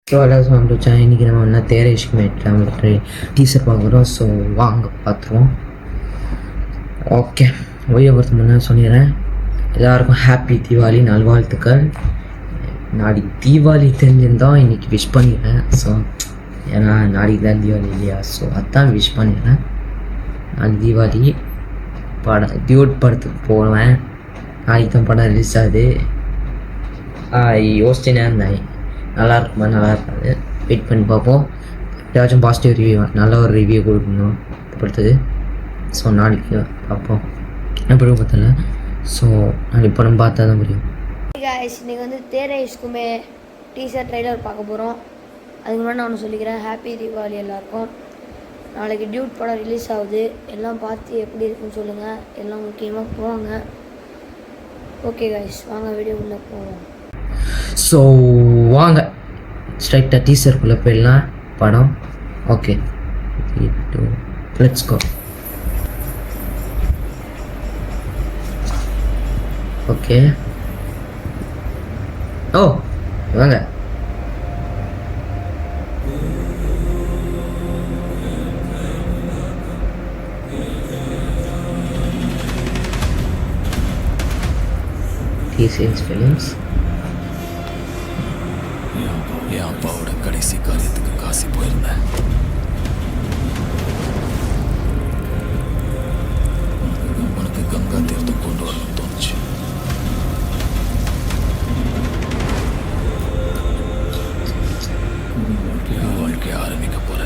So எல்லாரும் வந்துச்சா இன்றைக்கி நம்ம என்ன தேரை இஷ்குமே டீசர் பார்க்குறோம். ஸோ வாங்க பார்த்துருவோம். ஓகே, ஒய்யை பொறுத்த முன்னே சொல்லிடுறேன், எல்லாருக்கும் ஹாப்பி தீபாவளி நல்வாழ்த்துக்கள். நாளைக்கு தீபாவளி தெரிஞ்சிருந்தால் இன்றைக்கி விஷ் பண்ணிடுறேன். ஸோ ஏன்னா நாளைக்கு தான் தீபாவளி இல்லையா, ஸோ அதான் விஷ் பண்ணிடுறேன். நாளைக்கு தீபாவளி டியூட் படத்துக்கு போவேன். நாளைக்கு தான் படம் ரிலீஸ் ஆகுது. யோசிச்சுனே இருந்தேன், நல்லா இருக்குமா நல்லா இருக்காது, வெயிட் பண்ணி பார்ப்போம். ஏதாச்சும் பாசிட்டிவ் ரிவ்யூ, நல்ல ஒரு ரிவ்யூ கொடுக்கணும் படுத்தது. ஸோ நாளைக்கு பார்ப்போம் எப்படி பார்த்தல. ஸோ நாளைக்கு படம் பார்த்தா தான் புரியும். இன்றைக்கி வந்து தேரை இஷ்குமே டீசர் ட்ரைலர் பார்க்க போகிறோம். அதுக்கு முன்னாடி நான் ஒன்று சொல்லிக்கிறேன், ஹாப்பி தீபாவளி எல்லாருக்கும். நாளைக்கு டியூட் படம் ரிலீஸ் ஆகுது, எல்லாம் பார்த்து எப்படி இருக்குன்னு சொல்லுங்கள். எல்லாம் முக்கியமாக போவாங்க. ஓகே காய்ஸ், வாங்க வீடியோ உள்ளே போவோம். ஸோ வாங்க ஸ்ட்ரைட்டாக டீசருக்குள்ளே போயிடலாம் படம். Okay, let's go. ஓகே, ஓ வாங்க. TCS Films. என் அப்பாவோட கடைசி காரியத்துக்கு காசி போயிருந்தேன். உனக்கு கங்கா தீர்த்தம் கொண்டு வரணும்னு தோணுச்சு. வாழ்க்கையை ஆரம்பிக்க போற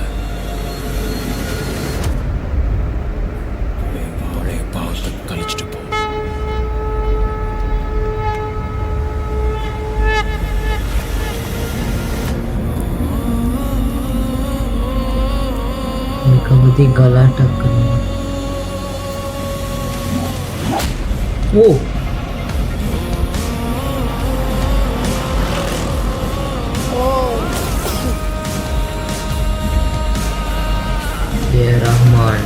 பழைய பாவத்தை கழிச்சிட்டு போ. कबड्डी गला टक्कर. ओ ये Rahman.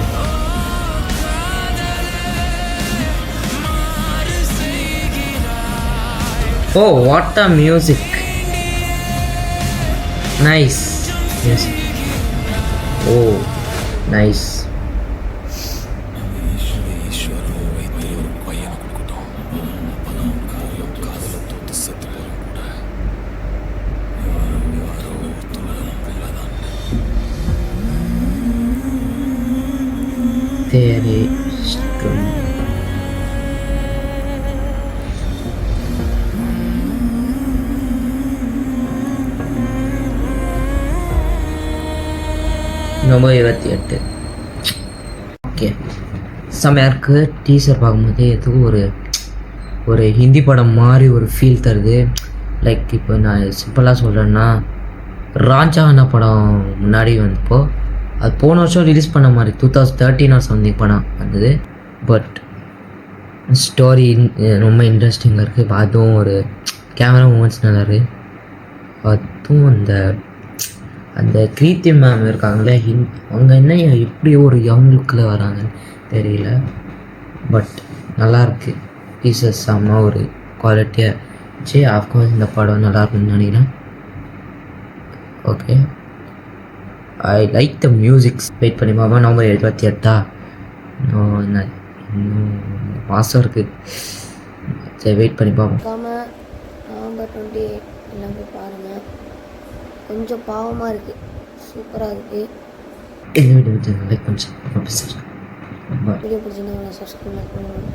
Oh, what the music! Nice. Yes. Oh. Nice. தேரே இஷ்கும். நவம்பர் 28. ஓகே, செம்மையாக இருக்குது. டீசர் பார்க்கும்போது எதுவும் ஒரு ஹிந்தி படம் மாதிரி ஒரு ஃபீல் தருது. லைக் இப்போ நான் சிம்பிளாக சொல்கிறேன்னா, ராஜான படம் முன்னாடி வந்தப்போ அது போன வருஷம் ரிலீஸ் பண்ண மாதிரி 2013 ஆர் சம்திங் படம் வந்தது. பட் ஸ்டோரி ரொம்ப இன்ட்ரெஸ்டிங்காக இருக்குது. இப்போ அதுவும் ஒரு கேமரா மூமெண்ட்ஸ் நல்லா இருக்குது. அதுவும் அந்த கிருத்தி மேம் இருக்காங்களே, அவங்க என்ன எப்படி ஒரு யங் லுக்கில் வராங்கன்னு தெரியல. பட் நல்லாயிருக்கு. பீசஸ் செம்ம ஒரு குவாலிட்டியாக இருந்துச்சு. ஆஃப்கோர்ஸ் இந்த படம் நல்லாயிருக்குன்னு நினைக்கிறேன். Okay, I like the musics. Wait பண்ணி பார்ப்போம். நவம்பர் 28 இன்னும் மாதம் இருக்குது. சரி, வெயிட் பண்ணி பார்ப்போம். நவம்பர் 28 எல்லாம் போய் பாருங்கள். கொஞ்சம் பாவமாக இருக்குது, சூப்பராக இருக்குது. இந்த வீடியோ லைக் பண்ணி வீடியோ பிடிச்சிருந்தா சப்ஸ்கிரைப் பண்ணுங்கள்.